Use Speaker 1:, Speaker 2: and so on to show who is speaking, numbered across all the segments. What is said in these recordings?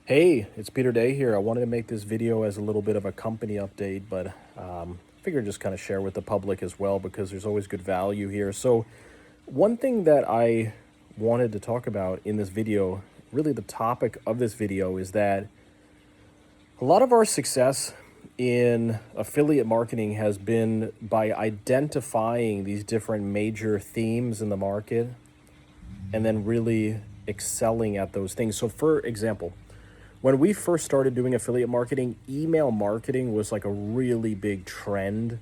Speaker 1: Hey, it's Peter Day here. I wanted to make this video as a little bit of a company update, but figured just kind of share with the public as well because there's always good value here. So one thing that I wanted to talk about in this video, really the topic of this video, is that a lot of our success in affiliate marketing has been by identifying these different major themes in the market and then really excelling at those things. So for example, when we first started doing affiliate marketing, email marketing was like a really big trend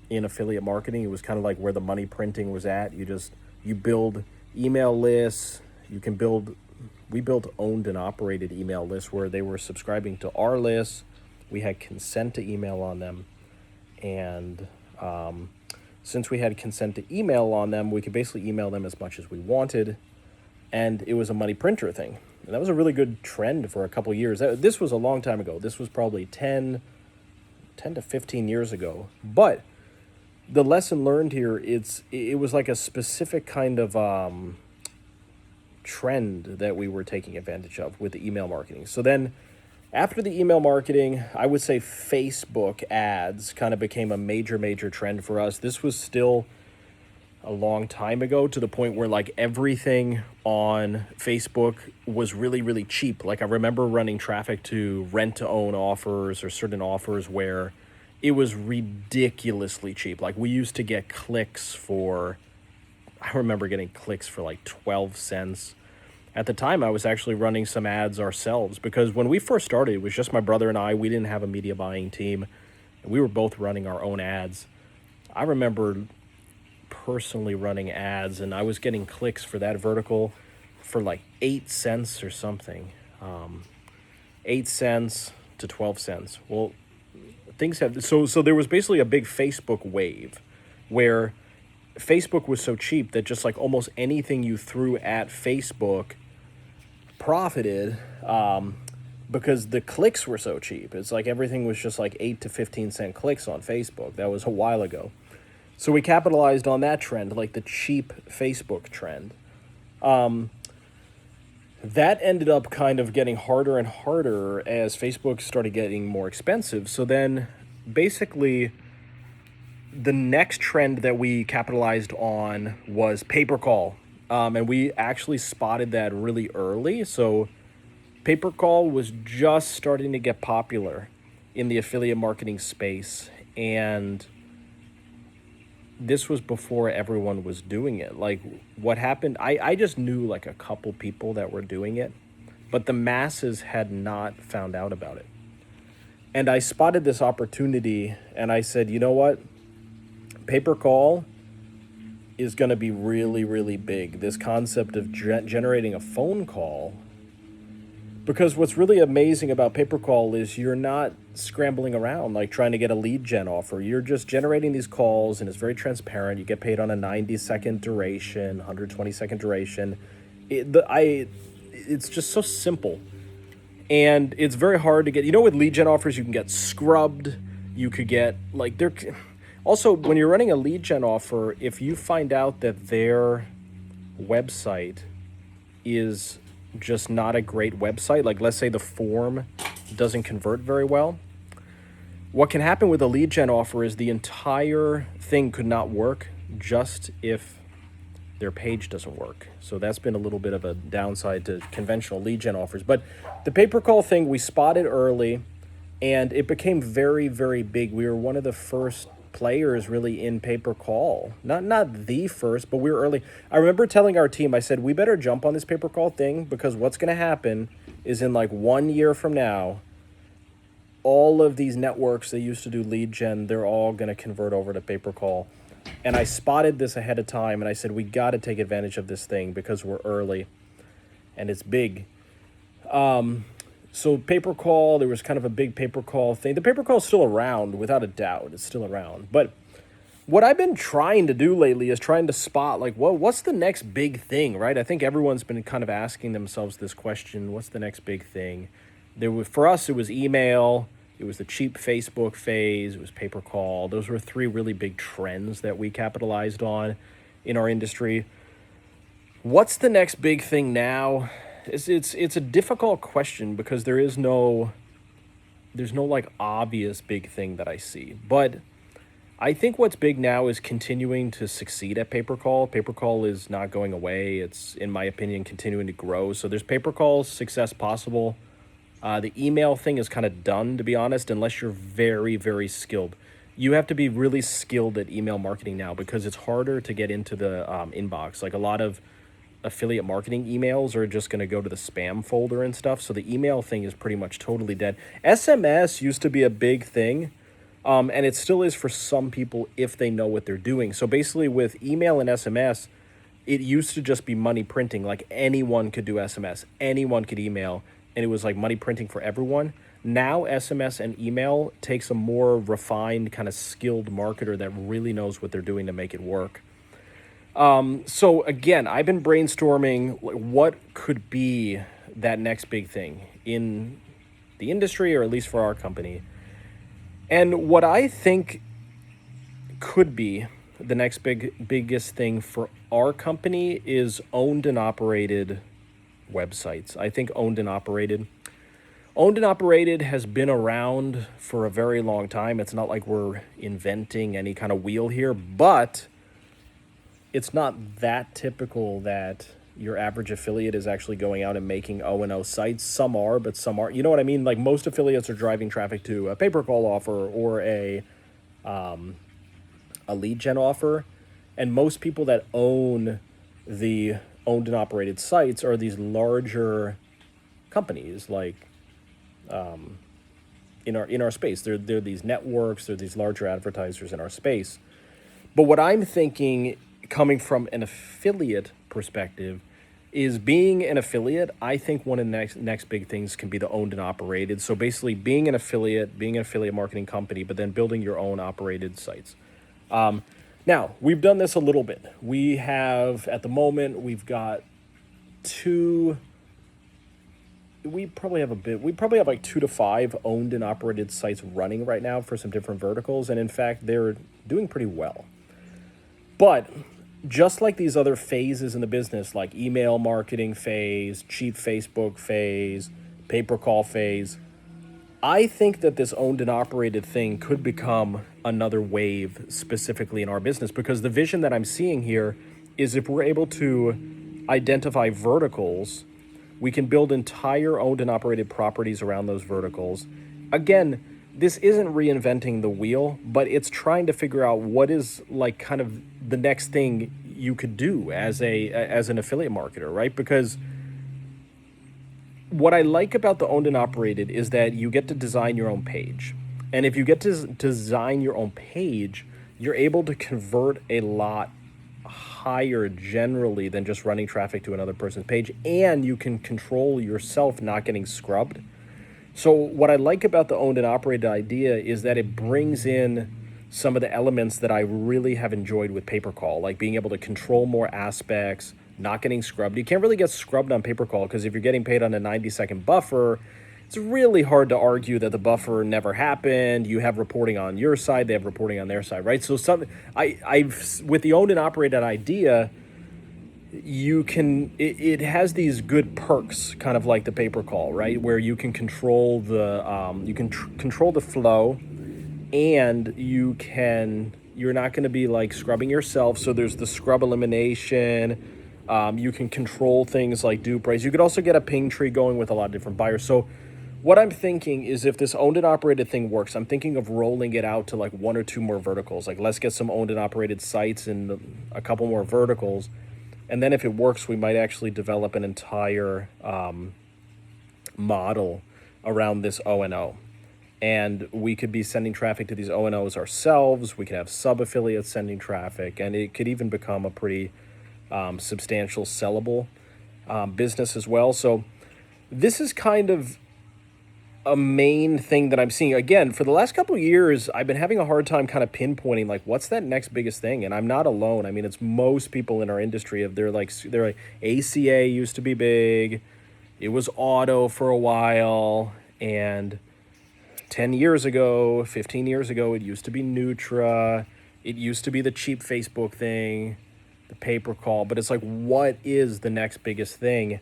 Speaker 1: in affiliate marketing. It was kind of like where the money printing was at. You build email lists. We built owned and operated email lists where they were subscribing to our lists. We had consent to email on them. And since we had consent to email on them, we could basically email them as much as we wanted. And it was a money printer thing. And that was a really good trend for a couple of years. This was a long time ago. This was probably 10 to 15 years ago. But the lesson learned here, it was like a specific kind of trend that we were taking advantage of with the email marketing. So then after the email marketing, I would say Facebook ads kind of became a major trend for us. This was still a long time ago, to the point where like everything on Facebook was really cheap. Like I remember running traffic to rent to own offers or certain offers where it was ridiculously cheap. Like we used to get I remember getting clicks for like 12 cents. At the time, I was actually running some ads ourselves because when we first started, it was just my brother and I. We didn't have a media buying team, and we were both running our own ads. I remember personally running ads, and I was getting clicks for that vertical for like 8 cents or something. 8 cents to 12 cents. Well, things have so there was basically a big Facebook wave where Facebook was so cheap that just like almost anything you threw at Facebook profited, because the clicks were so cheap. It's like everything was just like 8 to 15 cent clicks on Facebook. That was a while ago. So we capitalized on that trend, like the cheap Facebook trend. That ended up kind of getting harder and harder as Facebook started getting more expensive. So then basically the next trend that we capitalized on was pay-per-call. And we actually spotted that really early. So pay-per-call was just starting to get popular in the affiliate marketing space. And this was before everyone was doing it. Like what happened, I just knew like a couple people that were doing it, but the masses had not found out about it. And I spotted this opportunity and I said, you know what? Pay-per-call is going to be really big. This concept of generating a phone call. Because what's really amazing about pay-per-call is you're not scrambling around like trying to get a lead gen offer. You're just generating these calls and it's very transparent. You get paid on a 90-second duration, 120-second duration. It's just so simple. And it's very hard to get, with lead gen offers, you can get scrubbed. You could get also, when you're running a lead gen offer, if you find out that their website is just not a great website, like let's say the form doesn't convert very well, what can happen with a lead gen offer is the entire thing could not work just if their page doesn't work. So that's been a little bit of a downside to conventional lead gen offers. But the pay-per-call thing, we spotted early and it became very big. We were one of the first players really in pay-per-call. Not the first, but we were early. I remember telling our team, I said, we better jump on this pay-per-call thing because what's going to happen is in like 1 year from now, all of these networks that used to do lead gen, they're all going to convert over to pay-per-call. And I spotted this ahead of time and I said, we got to take advantage of this thing because we're early and it's big. So pay-per-call, there was kind of a big pay-per-call thing. The pay-per-call is still around, without a doubt. It's still around. But what I've been trying to do lately is trying to spot, like, what's the next big thing, right? I think everyone's been kind of asking themselves this question, what's the next big thing? For us, it was email, it was the cheap Facebook phase, it was pay-per-call. Those were three really big trends that we capitalized on in our industry. What's the next big thing now? It's a difficult question because there's no like obvious big thing that I see. But I think what's big now is continuing to succeed at pay per call. Pay per call is not going away. It's, in my opinion, continuing to grow. So there's pay per call success possible. The email thing is kind of done, to be honest, unless you're very, very skilled. You have to be really skilled at email marketing now because it's harder to get into the inbox. Like a lot of affiliate marketing emails are just going to go to the spam folder and stuff. So the email thing is pretty much totally dead. SMS used to be a big thing, and it still is for some people if they know what they're doing. So basically, with email and SMS, it used to just be money printing. Like anyone could do SMS, anyone could email, and it was like money printing for everyone. Now, SMS and email takes a more refined, kind of skilled marketer that really knows what they're doing to make it work. So again, I've been brainstorming what could be that next big thing in the industry, or at least for our company. And what I think could be the next biggest thing for our company is owned and operated websites. I think owned and operated has been around for a very long time. It's not like we're inventing any kind of wheel here, but it's not that typical that your average affiliate is actually going out and making O&O sites. Some are, but some aren't. You know what I mean? Like most affiliates are driving traffic to a pay-per-call offer or a lead gen offer. And most people that own the owned and operated sites are these larger companies, like in our space. They're these networks, they're these larger advertisers in our space. But what I'm thinking, coming from an affiliate perspective, is being an affiliate. I think one of the next big things can be the owned and operated. So basically being an affiliate marketing company, but then building your own operated sites. Now, we've done this a little bit. We have, at the moment, we've got we probably have like 2 to 5 owned and operated sites running right now for some different verticals. And in fact, they're doing pretty well. But just like these other phases in the business, like email marketing phase, cheap Facebook phase, pay-per-call phase, I think that this owned and operated thing could become another wave specifically in our business, because the vision that I'm seeing here is if we're able to identify verticals, we can build entire owned and operated properties around those verticals. Again, this isn't reinventing the wheel, but it's trying to figure out what is like kind of the next thing you could do as an affiliate marketer, right? Because what I like about the owned and operated is that you get to design your own page. And if you get to design your own page, you're able to convert a lot higher generally than just running traffic to another person's page. And you can control yourself not getting scrubbed. So what I like about the owned and operated idea is that it brings in some of the elements that I really have enjoyed with pay-per-call, like being able to control more aspects, not getting scrubbed. You can't really get scrubbed on pay-per-call because if you're getting paid on a 90-second buffer, it's really hard to argue that the buffer never happened. You have reporting on your side, they have reporting on their side, right? So I've with the owned and operated idea, it has these good perks, kind of like the pay-per-call, right? Where you can control control the flow, and you're not going to be like scrubbing yourself. So there's the scrub elimination. You can control things like dupe rates. You could also get a ping tree going with a lot of different buyers. So what I'm thinking is, if this owned and operated thing works, I'm thinking of rolling it out to like 1 or 2 more verticals. Like, let's get some owned and operated sites in a couple more verticals. And then if it works, we might actually develop an entire model around this O&O. And we could be sending traffic to these O&Os ourselves. We could have sub-affiliates sending traffic. And it could even become a pretty substantial sellable business as well. So this is kind of a main thing that I'm seeing. Again, for the last couple of years, I've been having a hard time kind of pinpointing like what's that next biggest thing. And I'm not alone. I mean, it's most people in our industry. They're like ACA used to be big. It was auto for a while. And 10 years ago, 15 years ago, it used to be Nutra. It used to be the cheap Facebook thing, the pay-per-call. But it's like, what is the next biggest thing?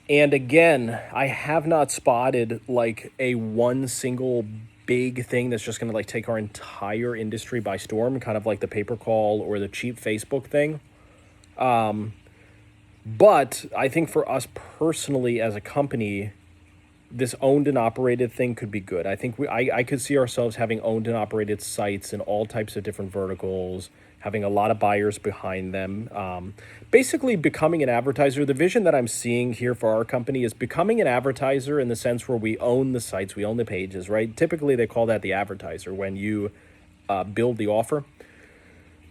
Speaker 1: And again, I have not spotted like a one single big thing that's just going to like take our entire industry by storm, kind of like the pay per call or the cheap Facebook thing. But I think for us personally as a company, this owned and operated thing could be good. I think I could see ourselves having owned and operated sites in all types of different verticals, having a lot of buyers behind them. Basically, becoming an advertiser. The vision that I'm seeing here for our company is becoming an advertiser in the sense where we own the sites, we own the pages, right? Typically, they call that the advertiser when you build the offer.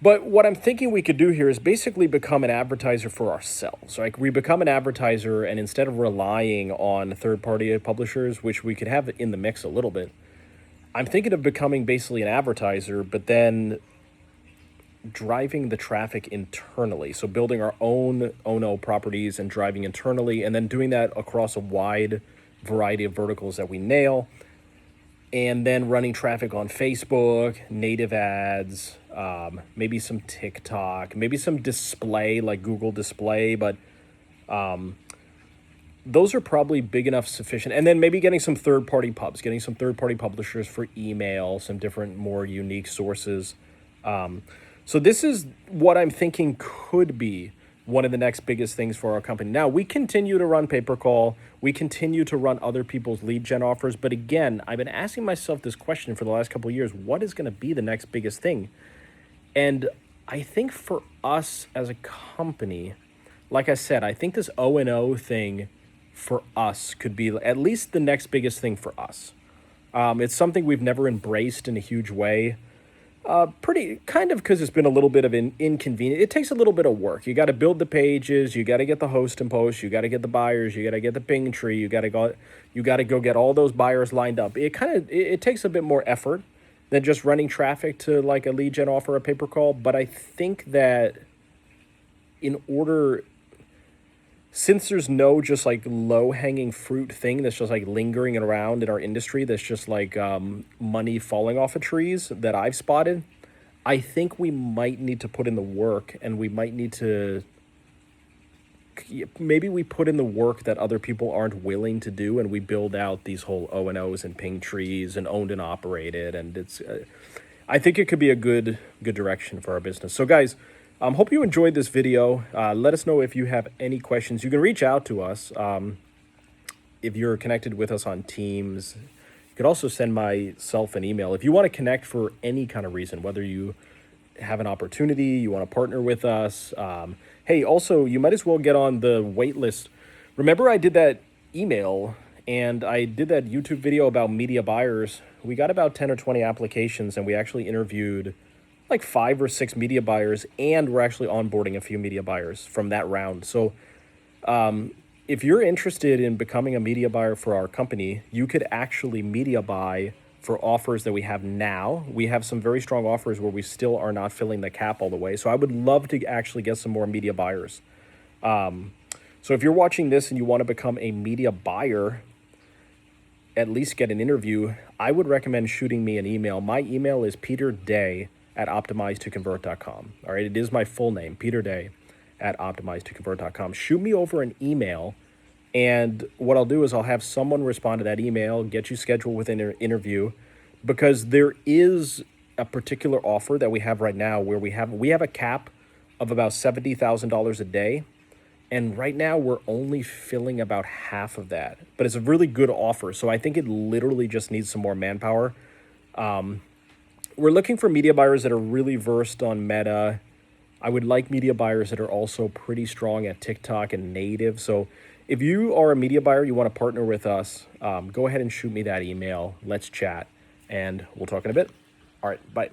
Speaker 1: But what I'm thinking we could do here is basically become an advertiser for ourselves. Like we become an advertiser, and instead of relying on third-party publishers, which we could have in the mix a little bit, I'm thinking of becoming basically an advertiser, but then driving the traffic internally. So building our own Ono properties and driving internally, and then doing that across a wide variety of verticals that we nail. And then running traffic on Facebook, native ads, maybe some TikTok, maybe some display like Google Display, but those are probably big enough, sufficient. And then maybe getting some third-party pubs, getting some third-party publishers for email, some different, more unique sources. So this is what I'm thinking could be one of the next biggest things for our company. Now, we continue to run pay-per-call. We continue to run other people's lead gen offers. But again, I've been asking myself this question for the last couple of years. What is going to be the next biggest thing? And I think for us as a company, like I said, I think this O&O thing for us could be at least the next biggest thing for us. It's something we've never embraced in a huge way. Pretty kind of because it's been a little bit of an inconvenient. It takes a little bit of work. You got to build the pages. You got to get the host and post. You got to get the buyers. You got to get the ping tree. You got to go get all those buyers lined up. It takes a bit more effort than just running traffic to like a lead gen offer, a pay-per-call. But I think that since there's no just like low-hanging fruit thing that's just like lingering around in our industry, that's just like money falling off of trees that I've spotted, I think we might need to put in the work, and we might need to, maybe we put in the work that other people aren't willing to do, and we build out these whole O&Os and ping trees and owned and operated, and I think it could be a good direction for our business. So guys, hope you enjoyed this video. Let us know if you have any questions. You can reach out to us if you're connected with us on Teams. You could also send myself an email. If you want to connect for any kind of reason, whether you have an opportunity, you want to partner with us. Hey, also, you might as well get on the wait list. Remember I did that email and I did that YouTube video about media buyers. We got about 10 or 20 applications, and we actually interviewed like 5 or 6 media buyers, and we're actually onboarding a few media buyers from that round. So if you're interested in becoming a media buyer for our company, you could actually media buy for offers that we have now. We have some very strong offers where we still are not filling the cap all the way. So I would love to actually get some more media buyers. So if you're watching this and you want to become a media buyer, at least get an interview, I would recommend shooting me an email. My email is peterday@optimizetoconvert.com. All right, it is my full name, peterday@optimizetoconvert.com. Shoot me over an email, and what I'll do is I'll have someone respond to that email, get you scheduled with an interview, because there is a particular offer that we have right now where we have a cap of about $70,000 a day. And right now we're only filling about half of that, but it's a really good offer. So I think it literally just needs some more manpower. We're looking for media buyers that are really versed on Meta. I would like media buyers that are also pretty strong at TikTok and native. So if you are a media buyer, you want to partner with us, go ahead and shoot me that email. Let's chat, and we'll talk in a bit. All right, bye.